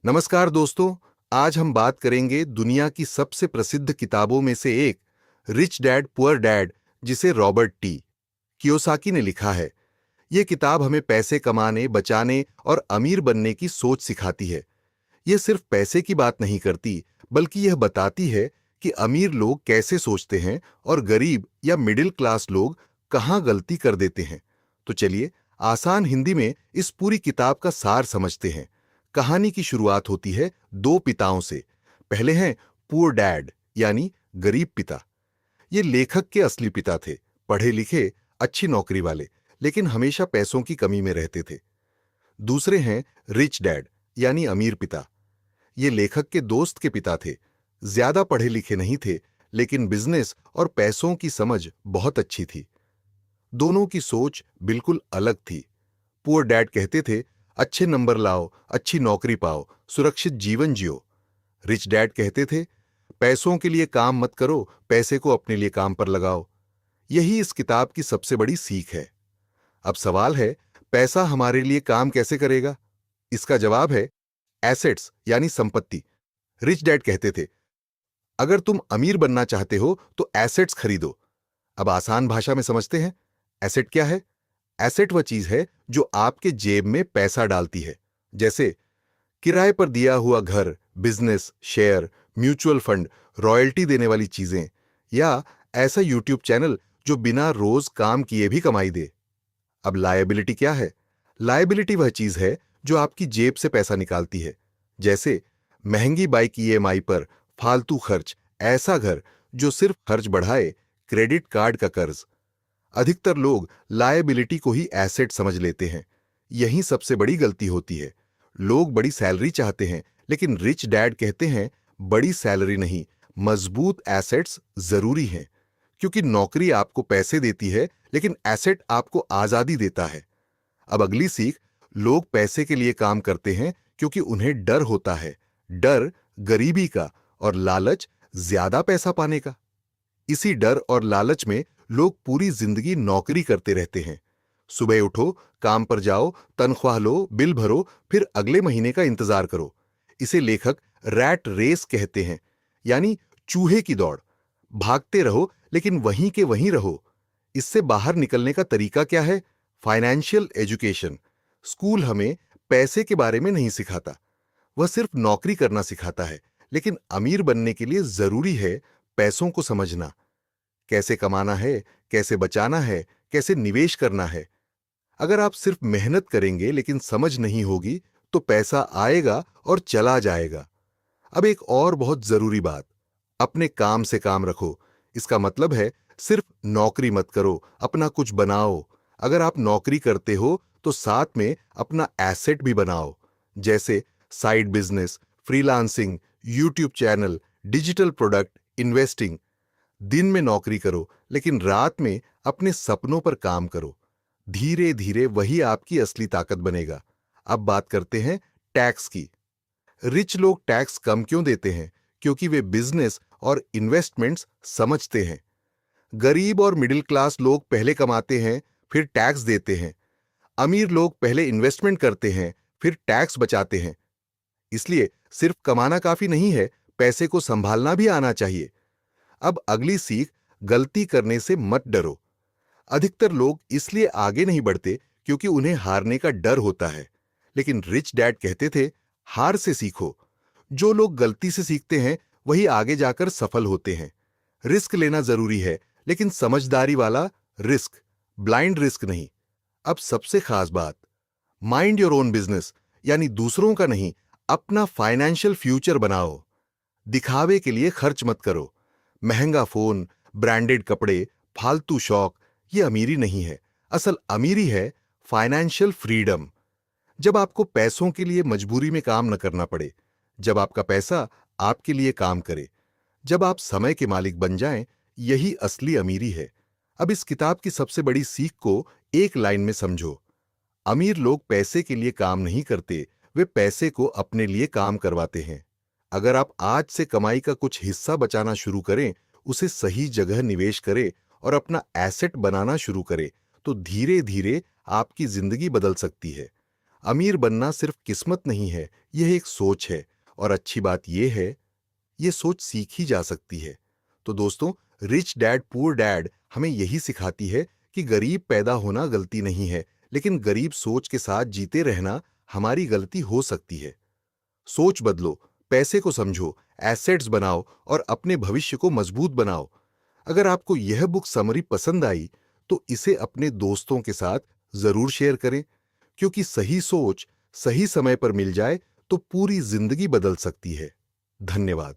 नमस्कार दोस्तों। आज हम बात करेंगे दुनिया की सबसे प्रसिद्ध किताबों में से एक, रिच डैड पुअर डैड, जिसे रॉबर्ट टी कियोसाकी ने लिखा है। यह किताब हमें पैसे कमाने, बचाने और अमीर बनने की सोच सिखाती है। यह सिर्फ पैसे की बात नहीं करती, बल्कि यह बताती है कि अमीर लोग कैसे सोचते हैं और गरीब या मिडिल क्लास लोग कहां गलती कर देते हैं। तो चलिए आसान हिंदी में इस पूरी किताब का सार समझते हैं। कहानी की शुरुआत होती है दो पिताओं से। पहले हैं पुअर डैड, यानी गरीब पिता। ये लेखक के असली पिता थे, पढ़े लिखे, अच्छी नौकरी वाले, लेकिन हमेशा पैसों की कमी में रहते थे। दूसरे हैं रिच डैड, यानी अमीर पिता। ये लेखक के दोस्त के पिता थे। ज्यादा पढ़े लिखे नहीं थे, लेकिन बिजनेस और पैसों की समझ बहुत अच्छी थी। दोनों की सोच बिल्कुल अलग थी। पुअर डैड कहते थे, अच्छे नंबर लाओ, अच्छी नौकरी पाओ, सुरक्षित जीवन जियो। रिच डैड कहते थे, पैसों के लिए काम मत करो, पैसे को अपने लिए काम पर लगाओ। यही इस किताब की सबसे बड़ी सीख है। अब सवाल है, पैसा हमारे लिए काम कैसे करेगा? इसका जवाब है एसेट्स, यानी संपत्ति। रिच डैड कहते थे, अगर तुम अमीर बनना चाहते हो तो एसेट्स खरीदो। अब आसान भाषा में समझते हैं, एसेट क्या है? एसेट वह चीज है जो आपके जेब में पैसा डालती है। जैसे किराए पर दिया हुआ घर, business, share, mutual fund, royalty देने वाली चीजें, या ऐसा यूट्यूब चैनल जो बिना रोज काम किए भी कमाई दे। अब लायबिलिटी क्या है? लायबिलिटी वह चीज है जो आपकी जेब से पैसा निकालती है। जैसे महंगी बाइक ईएमआई पर, फालतू खर्च, ऐसा घर जो सिर्फ खर्च बढ़ाए, क्रेडिट कार्ड का कर्ज। अधिकतर लोग लायबिलिटी को ही एसेट समझ लेते हैं। यही सबसे बड़ी गलती होती है। लोग बड़ी सैलरी चाहते हैं, लेकिन रिच डैड कहते हैं, बड़ी सैलरी नहीं, मजबूत एसेट्स जरूरी हैं। क्योंकि नौकरी आपको पैसे देती है, लेकिन एसेट आपको आजादी देता है। अब अगली सीख, लोग पैसे के लिए काम करते हैं क्योंकि उन्हें डर होता है। डर गरीबी का और लालच ज्यादा पैसा पाने का। इसी डर और लालच में लोग पूरी जिंदगी नौकरी करते रहते हैं। सुबह उठो, काम पर जाओ, तनख्वाह लो, बिल भरो, फिर अगले महीने का इंतजार करो। इसे लेखक रैट रेस कहते हैं, यानी चूहे की दौड़। भागते रहो, लेकिन वहीं के वहीं रहो। इससे बाहर निकलने का तरीका क्या है? Financial education. स्कूल हमें पैसे के बारे में नहीं सिखाता, वह सिर्फ नौकरी करना सिखाता है। लेकिन अमीर बनने के लिए जरूरी है पैसों को समझना। कैसे कमाना है, कैसे बचाना है, कैसे निवेश करना है। अगर आप सिर्फ मेहनत करेंगे लेकिन समझ नहीं होगी, तो पैसा आएगा और चला जाएगा। अब एक और बहुत जरूरी बात, अपने काम से काम रखो। इसका मतलब है सिर्फ नौकरी मत करो, अपना कुछ बनाओ। अगर आप नौकरी करते हो तो साथ में अपना एसेट भी बनाओ। जैसे side business, freelancing, YouTube channel, digital product, investing. दिन में नौकरी करो, लेकिन रात में अपने सपनों पर काम करो। धीरे धीरे वही आपकी असली ताकत बनेगा। अब बात करते हैं टैक्स की। रिच लोग टैक्स कम क्यों देते हैं? क्योंकि वे बिजनेस और इन्वेस्टमेंट्स समझते हैं। गरीब और मिडिल क्लास लोग पहले कमाते हैं, फिर टैक्स देते हैं। अमीर लोग पहले इन्वेस्टमेंट करते हैं, फिर टैक्स बचाते हैं। इसलिए सिर्फ कमाना काफी नहीं है, पैसे को संभालना भी आना चाहिए। अब अगली सीख, गलती करने से मत डरो। अधिकतर लोग इसलिए आगे नहीं बढ़ते क्योंकि उन्हें हारने का डर होता है। लेकिन रिच डैड कहते थे, हार से सीखो। जो लोग गलती से सीखते हैं, वही आगे जाकर सफल होते हैं। रिस्क लेना जरूरी है, लेकिन समझदारी वाला रिस्क, ब्लाइंड रिस्क नहीं। अब सबसे खास बात, माइंड योर ओन बिजनेस, यानी दूसरों का नहीं, अपना फाइनेंशियल फ्यूचर बनाओ। दिखावे के लिए खर्च मत करो। महंगा फोन, ब्रांडेड कपड़े, फालतू शौक, ये अमीरी नहीं है। असल अमीरी है फाइनेंशियल फ्रीडम। जब आपको पैसों के लिए मजबूरी में काम न करना पड़े, जब आपका पैसा आपके लिए काम करे, जब आप समय के मालिक बन जाएं, यही असली अमीरी है। अब इस किताब की सबसे बड़ी सीख को एक लाइन में समझो। अमीर लोग पैसे के लिए काम नहीं करते, वे पैसे को अपने लिए काम करवाते हैं। अगर आप आज से कमाई का कुछ हिस्सा बचाना शुरू करें, उसे सही जगह निवेश करें और अपना एसेट बनाना शुरू करें, तो धीरे धीरे आपकी जिंदगी बदल सकती है। अमीर बनना सिर्फ किस्मत नहीं है, यह एक सोच है। और अच्छी बात यह है, ये सोच सीखी जा सकती है। तो दोस्तों, रिच डैड पुअर डैड हमें यही सिखाती है कि गरीब पैदा होना गलती नहीं है, लेकिन गरीब सोच के साथ जीते रहना हमारी गलती हो सकती है। सोच बदलो, पैसे को समझो, एसेट्स बनाओ और अपने भविष्य को मजबूत बनाओ। अगर आपको यह बुक समरी पसंद आई, तो इसे अपने दोस्तों के साथ जरूर शेयर करें, क्योंकि सही सोच सही समय पर मिल जाए तो पूरी जिंदगी बदल सकती है। धन्यवाद।